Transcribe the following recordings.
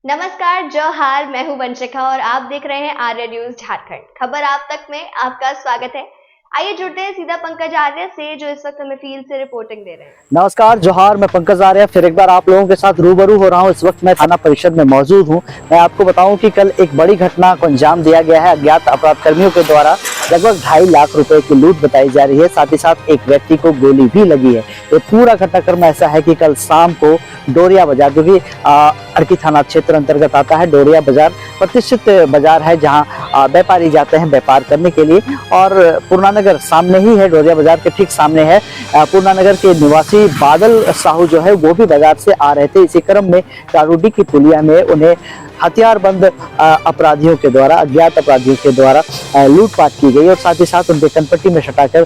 नमस्कार, जोहार। मैं हूं वंशिका और आप देख रहे हैं आर्य न्यूज झारखंड। खबर आप तक में आपका स्वागत है। आइए जुड़ते हैं सीधा पंकज आर्य से, जो इस वक्त हमें फील्ड से रिपोर्टिंग दे रहे हैं। नमस्कार, जोहार। मैं पंकज आर्य फिर एक बार आप लोगों के साथ रूबरू हो रहा हूं। इस वक्त मैं थाना परिषद में मौजूद हूं। मैं आपको बताऊं कि कल एक बड़ी घटना को अंजाम दिया गया है। अज्ञात अपराध कर्मियों के द्वारा लगभग 2.5 लाख रुपए की लूट बताई जा रही है। साथ ही साथ एक व्यक्ति को गोली भी लगी है। ये पूरा घटनाक्रम ऐसा है कि कल शाम को डोरिया बाजार, जो कि अर्की थाना क्षेत्र अंतर्गत आता है, डोरिया बाजार प्रतिष्ठित बाजार है जहाँ व्यापारी जाते हैं व्यापार करने के लिए। और पूर्णानगर सामने ही है, डोरिया बाजार के ठीक सामने है। पूर्णानगर के निवासी बादल साहू जो है वो भी बाजार से आ रहे थे। इसी क्रम में कारूडी की पुलिया में उन्हें हथियारबंद अपराधियों के द्वारा, अज्ञात अपराधियों के द्वारा लूटपाट की गई और साथ ही साथ उनके कनपट्टी में सटाकर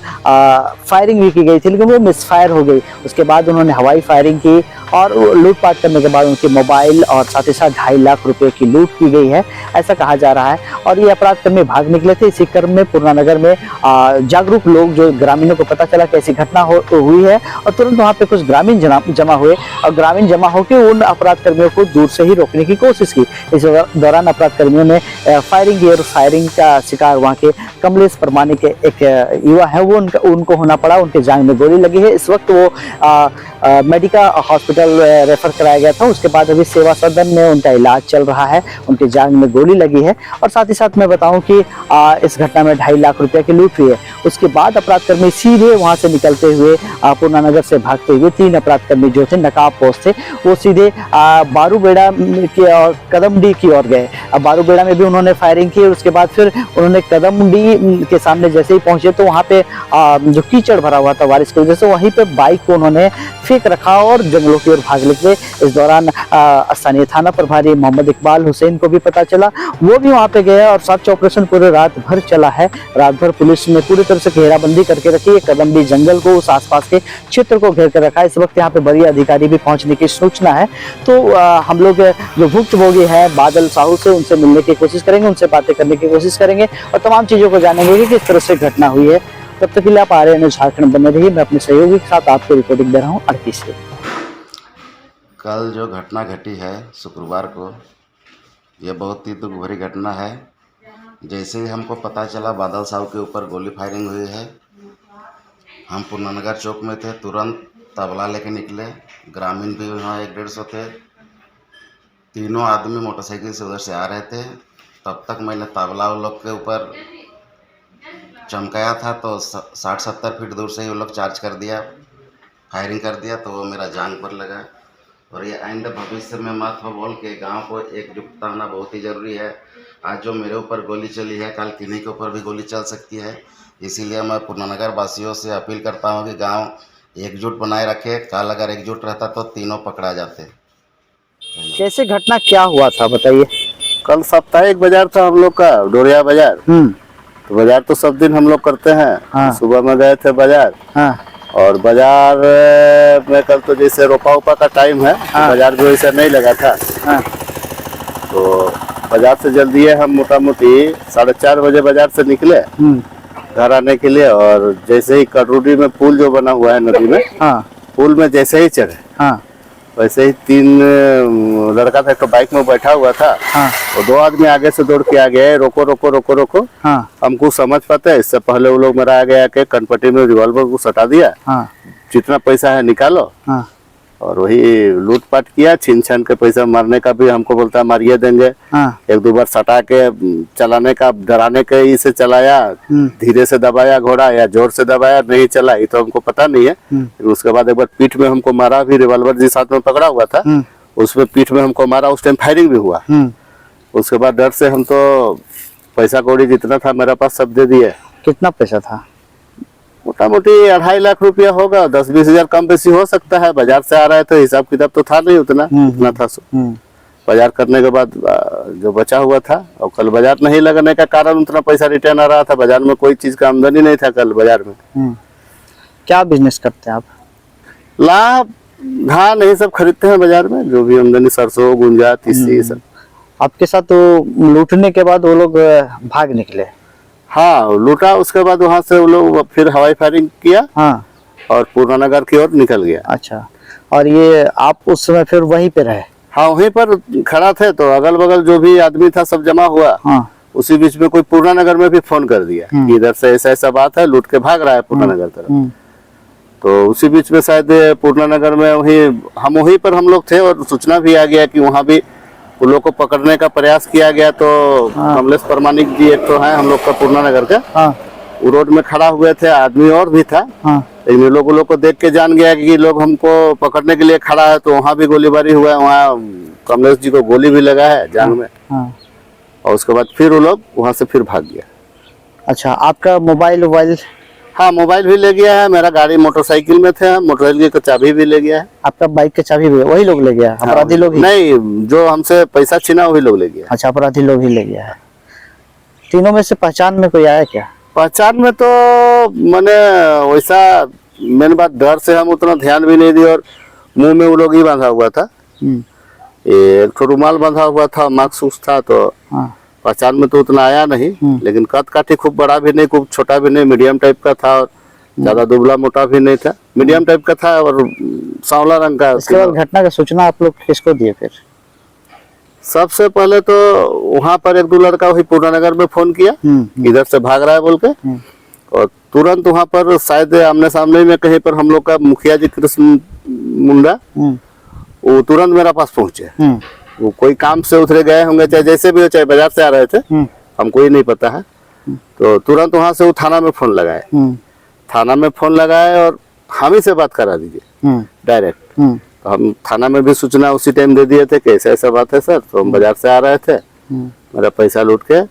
फायरिंग भी की गई थी, लेकिन वो मिसफायर हो गई। उसके बाद उन्होंने हवाई फायरिंग की और लूटपाट करने के बाद उनके मोबाइल और साथ ही साथ 2.5 लाख रुपए की लूट की गई है, ऐसा कहा जा रहा है। और ये अपराध कर्मी भाग निकले थे। इसी क्रम में पूर्णानगर में जागरूक लोग, जो ग्रामीणों को पता चला कि ऐसी घटना हुई है, और तुरंत वहाँ पे कुछ ग्रामीण जमा हुए और ग्रामीण जमा होकर उन अपराध कर्मियों को दूर से ही रोकने की कोशिश की। इस दौरान अपराध कर्मियों ने फायरिंग की और फायरिंग का शिकार वहाँ के कमलेश परमानी के एक युवा है, वो उनको होना पड़ा। उनके जांघ में गोली लगी है। इस वक्त वो मेडिका हॉस्पिटल रेफर कराया गया था। उसके बाद अभी सेवा सदन में उनका इलाज चल रहा है। उनके जांघ में गोली लगी है। और साथ ही साथ मैं बताऊं कि इस घटना में 2.5 लाख रुपए की लूट हुई है। उसके बाद अपराध कर्मी सीधे वहां से निकलते हुए पूर्णानगर से भागते हुए 3 अपराध कर्मी जो थे नकाब पोस्ट थे, वो सीधे बारूबेड़ा की और कदमडी की ओर गए। अब बारूबेड़ा में भी उन्होंने फायरिंग की। उसके बाद फिर उन्होंने कदमडी के सामने जैसे ही पहुंचे तो वहां पे जो कीचड़ भरा हुआ था बारिश की वजह से, वहीं पे बाइक को उन्होंने फेंक रखा और जंगलों की ओर भाग निकले। इस दौरान स्थानीय थाना प्रभारी मोहम्मद इकबाल हुसैन को भी पता चला, वो भी वहां पे गया और सर्च ऑपरेशन पूरे रात भर चला है। रात भर पुलिस ने पूरी तरह से घेराबंदी करके रखी है। कदमडी जंगल को, उस आसपास के क्षेत्र को घेर कर रखा है। इस वक्त यहाँ पे बड़ी अधिकारी भी पहुंचने की सूचना है। तो हम लोग जो भुक्तभोगी है बादल साहू से, उनसे मिलने की कोशिश करेंगे, उनसे बातें करने की कोशिश करेंगे और तमाम चीजों को जानेंगे कि किस तरह से घटना हुई है। तब तक के लिए आप आर्य न्यूज झारखंड बने रहिए। मैं अपने सहयोगी के साथ आपको रिपोर्टिंग दे रहा हूँ अर्की से। कल जो घटना घटी है शुक्रवार को, यह बहुत ही दुख भरी घटना है। जैसे ही हमको पता चला बादल साहब के ऊपर गोली फायरिंग हुई है, हम पूर्णानगर चौक में थे, तुरंत तबला लेके निकले। ग्रामीण भी वहाँ 100-150 थे। तीनों आदमी मोटरसाइकिल से उधर से आ रहे थे। तब तक मैंने तबला उन लोग के ऊपर चमकाया था, तो 60-70 फीट दूर से ही वो लोग चार्ज कर दिया, फायरिंग कर दिया, तो वो मेरा जांग पर लगा। और ये आइंदा भविष्य में मत हो बोल के गांव को एकजुटता होना बहुत ही ज़रूरी है। आज जो मेरे ऊपर गोली चली है, कल किन्हीं के ऊपर भी गोली चल सकती है। इसीलिए मैं पूर्णानगर वासियों से अपील करता हूं कि गांव एकजुट बनाए रखे। कल अगर एकजुट रहता तो तीनों पकड़ा जाते। कैसे घटना क्या हुआ था बताइए। कल साप्ताहिक बाजार था हम लोग का, डोरिया बाजार। तो बाजार तो सब दिन हम लोग करते हैं। हाँ। सुबह में गए थे बाजार। हाँ। और बाजार में कल तो जैसे रोपा उपा का टाइम है। हाँ। तो बाजार जो ऐसा नहीं लगा था। हाँ। तो बाजार से जल्दी है, हम मोटा मोटी 4:30 बजे बाजार से निकले घर आने के लिए। और जैसे ही कटरूडी में पुल जो बना हुआ है नदी में, हाँ, पुल में जैसे ही चढ़े, हाँ, वैसे ही 3 लड़का था, एक तो बाइक में बैठा हुआ था। हाँ। और 2 आदमी आगे से दौड़ के आ गए, रोको रोको रोको रोको। हाँ। हमको समझ पाते, इससे पहले वो लोग मेरा आ गया के कनपट्टी में रिवॉल्वर को सटा दिया। हाँ। जितना पैसा है निकालो। हाँ। और वही लूटपाट किया। छीन छान के पैसा मारने का भी हमको बोलता है मारिए देंगे। हाँ। 1-2 बार सटा के चलाने का, डराने के इसे चलाया, धीरे से दबाया घोड़ा या जोर से दबाया, नहीं चला, ये तो हमको पता नहीं है। उसके बाद एक बार पीठ में हमको मारा भी, रिवॉल्वर जिस हाथ में पकड़ा हुआ था उसमें पीठ में हमको मारा। उस टाइम फायरिंग भी हुआ। उसके बाद डर से हम तो पैसा कौड़ी जितना था मेरे पास सब दे दिए। कितना पैसा था? मोटा मोटी 2.5 लाख रुपया होगा। 10-20 हजार कम बेसी हो सकता है। बाजार से आ रहा है तो हिसाब किताब तो था नहीं उतना, उतना था। बाजार करने के बाद जो बचा हुआ था, और कल बाजार नहीं लगने का कारण उतना पैसा रिटर्न आ रहा था। बाजार में कोई चीज का आमदनी नहीं था कल बाजार में। क्या बिजनेस करते हैं आप? लाभ, धान यही सब खरीदते हैं बाजार में, जो भी आमदनी, सरसों, गुंजा, तीसी सब। आपके साथ तो लूटने के बाद वो लोग भाग निकले? हाँ, लूटा। उसके बाद वहाँ से वो लोग फिर हवाई फायरिंग किया। हाँ। और पूर्णानगर की ओर निकल गया। अच्छा। और ये आप उस समय फिर वहीं पे रहे? हाँ वहीं पर खड़ा थे तो अगल बगल जो भी आदमी था सब जमा हुआ। हाँ। उसी बीच में कोई पूर्णा नगर में भी फोन कर दिया कि इधर से ऐसा ऐसा बात है, लूट के भाग रहा है पूर्णा नगर तरफ। तो उसी बीच में शायद पूर्णा नगर में वहीं पर हम लोग थे और सूचना भी आ गया कि वहाँ भी उन लोग को पकड़ने का प्रयास किया गया। तो कमलेश परमाणिक जी एक तो है हम लोग का पूर्णा नगर का, वो रोड में खड़ा हुए थे, आदमी और भी था। लेकिन लोग को देख के जान गया कि लोग हमको पकड़ने के लिए खड़ा है, तो वहाँ भी गोलीबारी हुआ है। वहाँ कमलेश जी को गोली भी लगा है जान में। और उसके बाद फिर वो लोग वहाँ से फिर भाग गया। अच्छा, आपका मोबाइल? हाँ मोबाइल भी ले गया है, मेरा गाड़ी मोटरसाइकिल में थे, मोटरसाइकिल की चाबी भी ले गया है। आपका बाइक की चाबी भी वही लोग ले गया? अपराधी लोग ही? नहीं, जो हमसे पैसा छीना वही लोग ले गया। अच्छा, अपराधी लोग ही ले गया है। तीनों में से पहचान में कोई आया क्या? एक में तो मैंने वैसा मेन बात डर से हम उतना ध्यान भी नहीं दिया और मुंह में वो लोग ही बांधा हुआ था, एक तो रुमाल बांधा हुआ था, मास्क था, तो पहचान में तो उतना आया नहीं। लेकिन कद काठी खूब बड़ा भी नहीं, खूब छोटा भी नहीं, मीडियम टाइप का था और ज्यादा दुबला मोटा भी नहीं था, मीडियम टाइप का था और सांवला रंग का। इसके बाद घटना का सूचना आप लोग किसको दिए फिर? सबसे पहले तो वहाँ पर एक दो लड़का वही पूर्णा नगर में फोन किया इधर से भाग रहा है बोल के, और तुरंत वहाँ पर शायद आमने सामने में कहीं पर हम लोग का मुखिया जी कृष्ण मुंडा वो तुरंत मेरा पास पहुंचे। वो कोई काम से उतरे गए होंगे, चाहे जैसे भी हो, चाहे बाजार से आ रहे थे, हमको ही नहीं पता है। तो तुरंत वहाँ से वो थाना में फोन लगाए, थाना में फोन लगाए और हम ही से बात करा दीजिए डायरेक्ट। तो हम थाना में भी सूचना उसी टाइम दे दिए थे कि ऐसा ऐसा बात है सर, तो हम बाजार से आ रहे थे, मेरा पैसा लूट के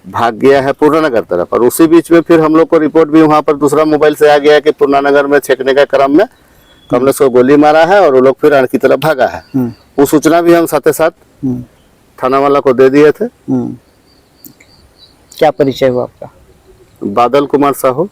भाग गया है पूर्णा नगर तरफ। और उसी बीच में फिर हम लोग को रिपोर्ट भी वहाँ पर दूसरा मोबाइल से आ गया कि पूर्णा नगर में छेकने का क्रम में कमलेश को गोली मारा है और वो लोग फिर आड़ की तरफ भागा है। वो सूचना भी हम साथ साथ थाना वाला को दे दिए थे। क्या परिचय हुआ आपका? बादल कुमार साहू।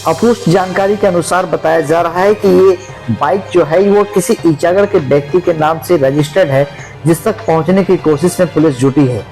अपुष्ट जानकारी के अनुसार बताया जा रहा है कि ये बाइक जो है वो किसी ईचागढ़ के व्यक्ति के नाम से रजिस्टर्ड है, जिस तक पहुंचने की कोशिश में पुलिस जुटी है।